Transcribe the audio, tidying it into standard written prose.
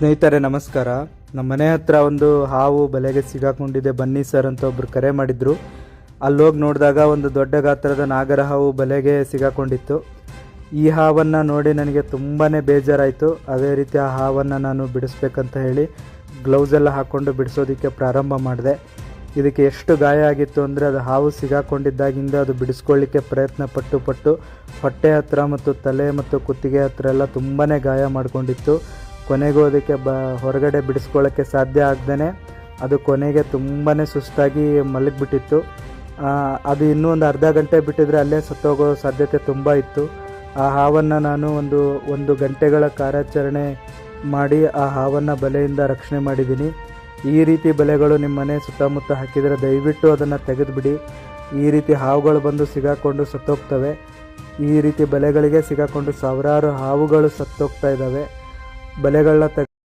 ಸ್ನೇಹಿತರೆ ನಮಸ್ಕಾರ. ನಮ್ಮ ಮನೆ ಹತ್ರ ಒಂದು ಹಾವು ಬಲೆಗೆ ಸಿಗಾಕೊಂಡಿದೆ, ಬನ್ನಿ ಸರ್ ಅಂತ ಒಬ್ರು ಕರೆ ಮಾಡಿದ್ರು. ಅಲ್ಲೋಗಿ ನೋಡಿದಾಗ ಒಂದು ದೊಡ್ಡ ಗಾತ್ರದ ನಾಗರ ಹಾವು ಬಲೆಗೆ ಸಿಗಾಕೊಂಡಿತ್ತು. ಈ ಹಾವನ್ನು ನೋಡಿ ನನಗೆ ತುಂಬಾ ಬೇಜಾರಾಯಿತು. ಅದೇ ರೀತಿ ಆ ಹಾವನ್ನು ನಾನು ಬಿಡಿಸ್ಬೇಕಂತ ಹೇಳಿ ಗ್ಲೌಸೆಲ್ಲ ಹಾಕ್ಕೊಂಡು ಬಿಡಿಸೋದಕ್ಕೆ ಪ್ರಾರಂಭ ಮಾಡಿದೆ. ಇದಕ್ಕೆ ಎಷ್ಟು ಗಾಯ ಆಗಿತ್ತು ಅಂದರೆ ಅದು ಹಾವು ಸಿಗಾಕೊಂಡಿದ್ದಾಗಿಂದ ಅದು ಬಿಡಿಸ್ಕೊಳ್ಳಿಕ್ಕೆ ಪ್ರಯತ್ನ ಪಟ್ಟು ಹೊಟ್ಟೆ ಹತ್ರ ಮತ್ತು ತಲೆ ಮತ್ತು ಕುತ್ತಿಗೆ ಹತ್ರ ಎಲ್ಲ ತುಂಬಾ ಗಾಯ ಮಾಡಿಕೊಂಡಿತ್ತು. ಕೊನೆಗೂ ಅದಕ್ಕೆ ಹೊರಗಡೆ ಬಿಡಿಸ್ಕೊಳ್ಳೋಕ್ಕೆ ಸಾಧ್ಯ ಆಗ್ದೇ ಅದು ಕೊನೆಗೆ ತುಂಬಾ ಸುಸ್ತಾಗಿ ಮಲಗಿಬಿಟ್ಟಿತ್ತು. ಅದು ಇನ್ನೂ ಒಂದು ಅರ್ಧ ಗಂಟೆ ಬಿಟ್ಟಿದ್ರೆ ಅಲ್ಲೇ ಸತ್ತೋಗೋ ಸಾಧ್ಯತೆ ತುಂಬ ಇತ್ತು. ಆ ಹಾವನ್ನು ನಾನು ಒಂದು ಗಂಟೆಗಳ ಕಾರ್ಯಾಚರಣೆ ಮಾಡಿ ಆ ಹಾವನ್ನು ಬಲೆಯಿಂದ ರಕ್ಷಣೆ ಮಾಡಿದ್ದೀನಿ. ಈ ರೀತಿ ಬಲೆಗಳು ನಿಮ್ಮ ಮನೆ ಸುತ್ತಮುತ್ತ ಹಾಕಿದರೆ ದಯವಿಟ್ಟು ಅದನ್ನು ತೆಗೆದುಬಿಡಿ. ಈ ರೀತಿ ಹಾವುಗಳು ಬಂದು ಸಿಗಾಕೊಂಡು ಸತ್ತೋಗ್ತವೆ. ಈ ರೀತಿ ಬಲೆಗಳಿಗೆ ಸಿಗಾಕೊಂಡು ಸಾವಿರಾರು ಹಾವುಗಳು ಸತ್ತೋಗ್ತಾ ಇದ್ದಾವೆ. ಬಲೆಗಳನ್ನ